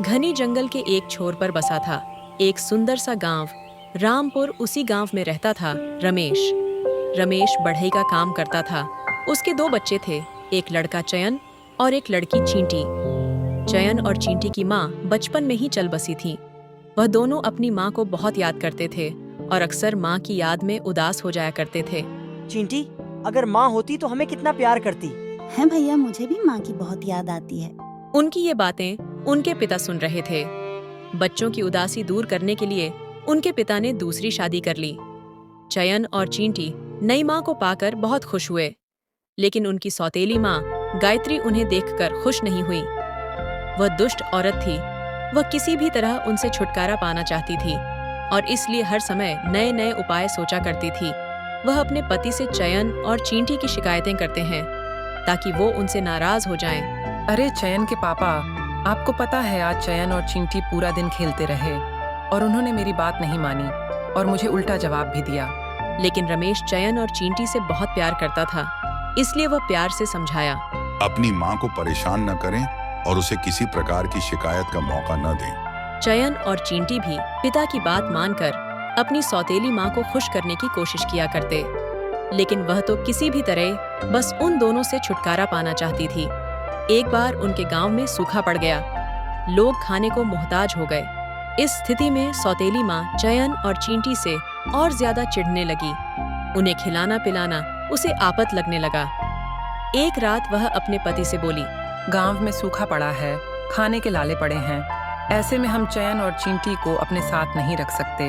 घनी जंगल के एक छोर पर बसा था एक सुंदर सा गांव। रामपुर। उसी गांव में रहता था रमेश। रमेश बढ़ई का काम करता था। उसके 2 बच्चे थे, एक लड़का चयन और एक लड़की चींटी। चयन और चींटी की माँ बचपन में ही चल बसी थी। वह दोनों अपनी माँ को बहुत याद करते थे और अक्सर माँ की याद में उदास हो जाया करते थे। चींटी, अगर माँ होती तो हमें कितना प्यार करती। है भैया, मुझे भी माँ की बहुत याद आती है। उनकी ये बातें उनके पिता सुन रहे थे। बच्चों की उदासी दूर करने के लिए उनके पिता ने दूसरी शादी कर ली। चयन और चींटी नई माँ को पाकर बहुत खुश हुए, लेकिन उनकी सौतेली माँ गायत्री उन्हें देखकर खुश नहीं हुई। वह दुष्ट औरत थी। वह किसी भी तरह उनसे छुटकारा पाना चाहती थी और इसलिए हर समय नए नए उपाय सोचा करती थी। वह अपने पति से चयन और चींटी की शिकायतें करते हैं ताकि वो उनसे नाराज हो जाएं। अरे चयन के पापा, आपको पता है आज चयन और चींटी पूरा दिन खेलते रहे और उन्होंने मेरी बात नहीं मानी और मुझे उल्टा जवाब भी दिया। लेकिन रमेश चयन और चींटी से बहुत प्यार करता था, इसलिए वह प्यार से समझाया। अपनी माँ को परेशान न करें और उसे किसी प्रकार की शिकायत का मौका न दें। चयन और चींटी भी पिता की बात मानकर अपनी सौतेली माँ को खुश करने की कोशिश किया करते, लेकिन वह तो किसी भी तरह बस उन दोनों से छुटकारा पाना चाहती थी। एक बार उनके गांव में सूखा पड़ गया। लोग खाने को मोहताज हो गए। इस स्थिति में सौतेली माँ चयन और चींटी से और ज्यादा चिढ़ने लगी। उन्हें खिलाना पिलाना उसे आपत लगने लगा। एक रात वह अपने पति से बोली, गांव में सूखा पड़ा है, खाने के लाले पड़े हैं। ऐसे में हम चयन और चींटी को अपने साथ नहीं रख सकते।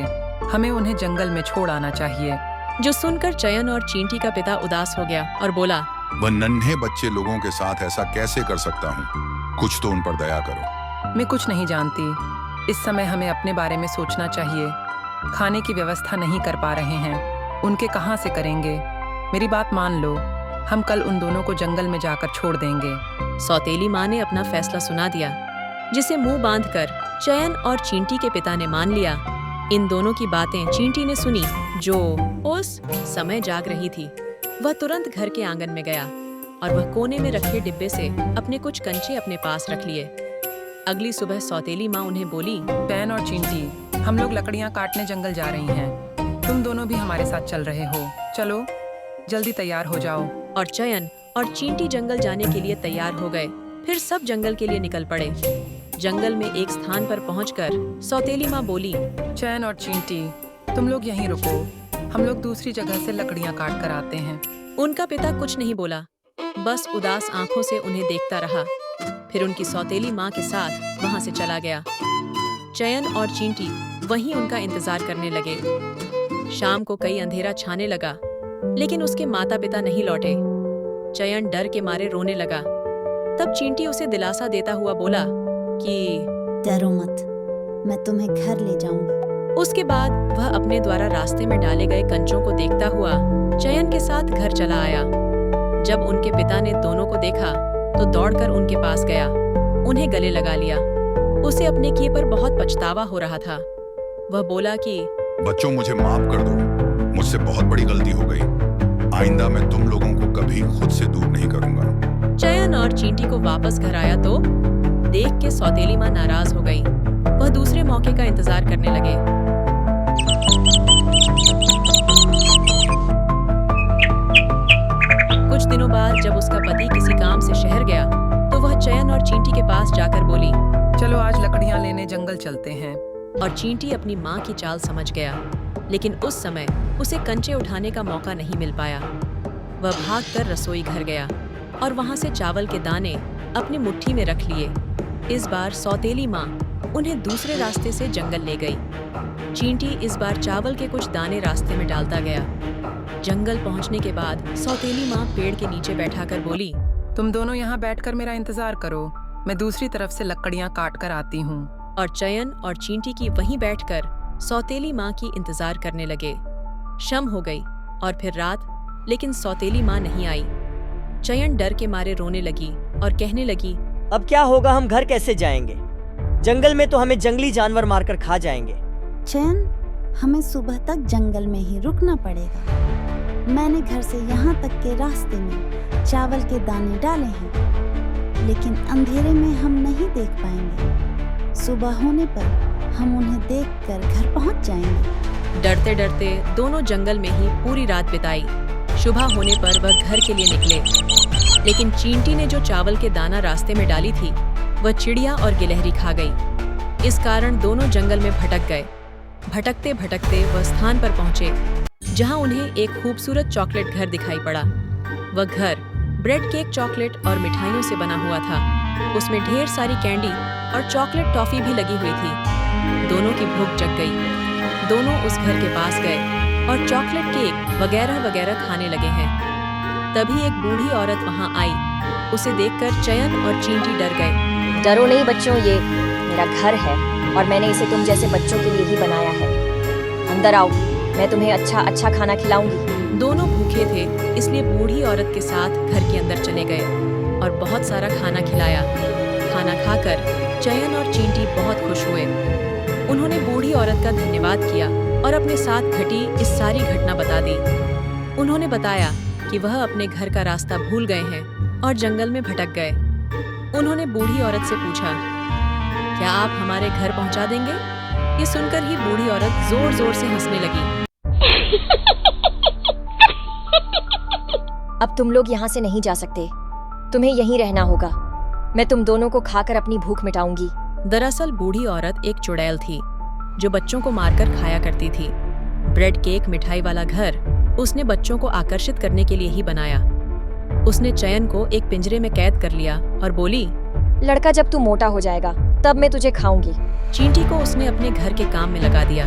हमें उन्हें जंगल में छोड़ आना चाहिए। जो सुनकर चयन और चींटी का पिता उदास हो गया और बोला, वह नन्हे बच्चे लोगों के साथ ऐसा कैसे कर सकता हूँ? कुछ तो उन पर दया करो। मैं कुछ नहीं जानती। इस समय हमें अपने बारे में सोचना चाहिए। खाने की व्यवस्था नहीं कर पा रहे हैं, उनके कहाँ से करेंगे? मेरी बात मान लो, हम कल उन दोनों को जंगल में जाकर छोड़ देंगे। सौतेली माँ ने अपना फैसला सुना दिया, जिसे मुंह बांधकर चयन और चींटी के पिता ने मान लिया। इन दोनों की बातें चींटी ने सुनी, जो उस समय जाग रही थी। वह तुरंत घर के आंगन में गया और वह कोने में रखे डिब्बे से अपने कुछ कंचे अपने पास रख लिए। अगली सुबह सौतेली माँ उन्हें बोली, चयन और चींटी, हम लोग लकड़ियाँ काटने जंगल जा रही हैं। तुम दोनों भी हमारे साथ चल रहे हो। चलो जल्दी तैयार हो जाओ। और चयन और चींटी जंगल जाने के लिए तैयार हो गए। फिर सब जंगल के लिए निकल पड़े। जंगल में एक स्थान पर पहुंचकर सौतेली माँ बोली, चयन और चींटी, तुम लोग यहीं रुको, हम लोग दूसरी जगह से लकड़ियाँ काट कर आते हैं। उनका पिता कुछ नहीं बोला, बस उदास आंखों से उन्हें देखता रहा। फिर उनकी सौतेली माँ के साथ वहां से चला गया। चयन और चींटी वहीं उनका इंतजार करने लगे। शाम को कई अंधेरा छाने लगा, लेकिन उसके माता पिता नहीं लौटे। चयन डर के मारे रोने लगा। तब चींटी उसे दिलासा देता हुआ बोला कि डरो मत, मैं तुम्हें घर ले जाऊंगा। उसके बाद वह अपने द्वारा रास्ते में डाले गए कंचों को देखता हुआ चयन के साथ घर चला आया। जब उनके पिता ने दोनों को देखा तो दौड़कर उनके पास गया, उन्हें गले लगा लिया। उसे अपने किए पर बहुत पछतावा हो रहा था। वह बोला कि बच्चों, मुझे माफ कर दो, मुझसे बहुत बड़ी गलती हो गई। आइंदा मैं तुम लोगों को कभी खुद से दूर नहीं करूंगा। चयन और चींटी को वापस घर आया तो देख के सौतेली माँ नाराज हो गई। वह दूसरे मौके का इंतजार करने लगे। कुछ दिनों बाद जब उसका पति किसी काम से शहर गया तो वह चयन और चींटी के पास जाकर बोली, चलो आज लकड़ियाँ लेने जंगल चलते हैं। और चींटी अपनी माँ की चाल समझ गया, लेकिन उस समय उसे कंचे उठाने का मौका नहीं मिल पाया। वह भागकर रसोई घर गया और वहां से चावल के दाने अपनी मुट्ठी में रख लिए। इस बार सौतेली माँ उन्हें दूसरे रास्ते से जंगल ले गई। चींटी इस बार चावल के कुछ दाने रास्ते में डालता गया। जंगल पहुंचने के बाद सौतेली माँ पेड़ के नीचे बैठाकर बोली, तुम दोनों यहाँ बैठकर मेरा इंतजार करो, मैं दूसरी तरफ से लकड़ियाँ काट कर आती हूँ। और चयन और चींटी की वहीं बैठकर सौतेली माँ की इंतजार करने लगे। शाम हो गई और फिर रात, लेकिन सौतेली माँ नहीं आई। चयन डर के मारे रोने लगी और कहने लगी, अब क्या होगा? हम घर कैसे जाएंगे? जंगल में तो हमें जंगली जानवर मारकर खा जाएंगे। चयन, हमें सुबह तक जंगल में ही रुकना पड़ेगा। मैंने घर से यहाँ तक के रास्ते में चावल के दाने डाले हैं, लेकिन अंधेरे में हम नहीं देख पाएंगे। सुबह होने पर हम उन्हें देखकर घर पहुंच जाएंगे। डरते डरते दोनों जंगल में ही पूरी रात बिताई। सुबह होने पर वह घर के लिए निकले, लेकिन चींटी ने जो चावल के दाना रास्ते में डाली थी वह चिड़िया और गिलहरी खा गई। इस कारण दोनों जंगल में भटक गए। भटकते भटकते वह स्थान पर पहुंचे जहां उन्हें एक खूबसूरत चॉकलेट घर दिखाई पड़ा। वह घर ब्रेड केक, चॉकलेट और मिठाइयों से बना हुआ था। उसमें ढेर सारी कैंडी और चॉकलेट टॉफी भी लगी हुई थी। दोनों की भूख जग गई। दोनों उस घर के पास गए और चॉकलेट केक वगैरह वगैरह खाने लगे हैं। तभी एक बूढ़ी औरत वहां आई। उसे देखकर चयन और चींटी डर गए। डरो नहीं बच्चों, ये मेरा घर है और मैंने इसे तुम जैसे बच्चों के लिए ही बनाया है। अंदर आओ, मैं तुम्हें अच्छा अच्छा खाना खिलाऊंगी। दोनों भूखे थे, इसलिए बूढ़ी औरत के साथ घर के अंदर चले गए और बहुत सारा खाना खिलाया। खाना खाकर चयन और चींटी बहुत खुश हुए। उन्होंने बूढ़ी औरत का धन्यवाद किया और अपने साथ घटी इस सारी घटना बता दी। उन्होंने बताया कि वह अपने घर का रास्ता भूल गए हैं और जंगल में भटक गए। उन्होंने बूढ़ी औरत से पूछा, क्या आप हमारे घर पहुंचा देंगे? ये सुनकर ही बूढ़ी औरत जोर जोर से हंसने लगी। अब तुम लोग यहाँ से नहीं जा सकते, तुम्हें यहीं रहना होगा। मैं तुम दोनों को खाकर अपनी भूख मिटाऊंगी। दरअसल बूढ़ी औरत एक चुड़ैल थी जो बच्चों को मारकर खाया करती थी। ब्रेड केक, मिठाई वाला घर उसने बच्चों को आकर्षित करने के लिए ही बनाया। उसने चयन को एक पिंजरे में कैद कर लिया और बोली, लड़का जब तू मोटा हो जाएगा तब मैं तुझे खाऊंगी। चींटी को उसने अपने घर के काम में लगा दिया।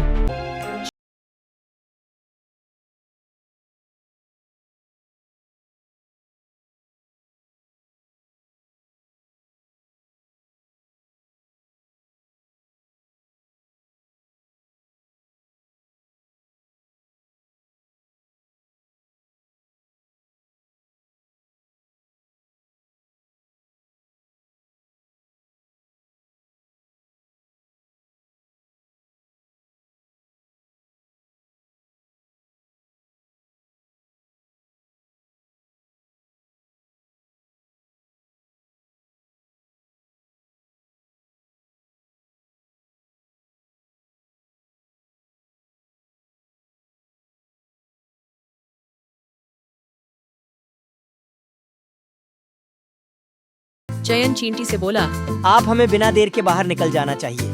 चयन चींटी से बोला, आप हमें बिना देर के बाहर निकल जाना चाहिए।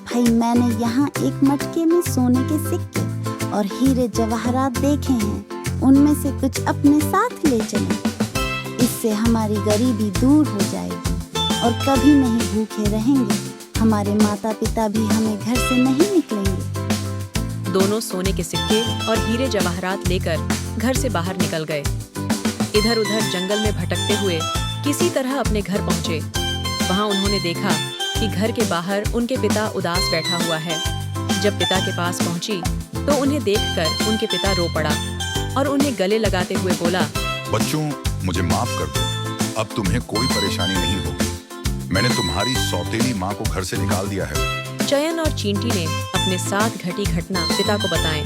भाई, मैंने यहाँ एक मटके में सोने के सिक्के और हीरे जवाहरात देखे हैं। उनमें से कुछ अपने साथ ले चलें। इससे हमारी गरीबी दूर हो जाएगी और कभी नहीं भूखे रहेंगे। हमारे माता पिता भी हमें घर से नहीं निकलेंगे। दोनों सोने के सिक्के और हीरे जवाहरात लेकर घर से बाहर निकल गए। इधर उधर जंगल में भटकते हुए किसी तरह अपने घर पहुंचे। वहां उन्होंने देखा कि घर के बाहर उनके पिता उदास बैठा हुआ है। जब पिता के पास पहुंची तो उन्हें देखकर उनके पिता रो पड़ा और उन्हें गले लगाते हुए बोला, बच्चों, मुझे माफ कर दो। अब तुम्हें कोई परेशानी नहीं होगी। मैंने तुम्हारी सौतेली माँ को घर से निकाल दिया है। चयन और चींटी ने अपने साथ घटी घटना पिता को बताएं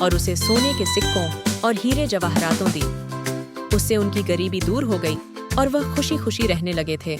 और उसे सोने के सिक्कों और हीरे जवाहरातों दी। उससे उनकी गरीबी दूर हो गई और वह खुशी खुशी रहने लगे थे।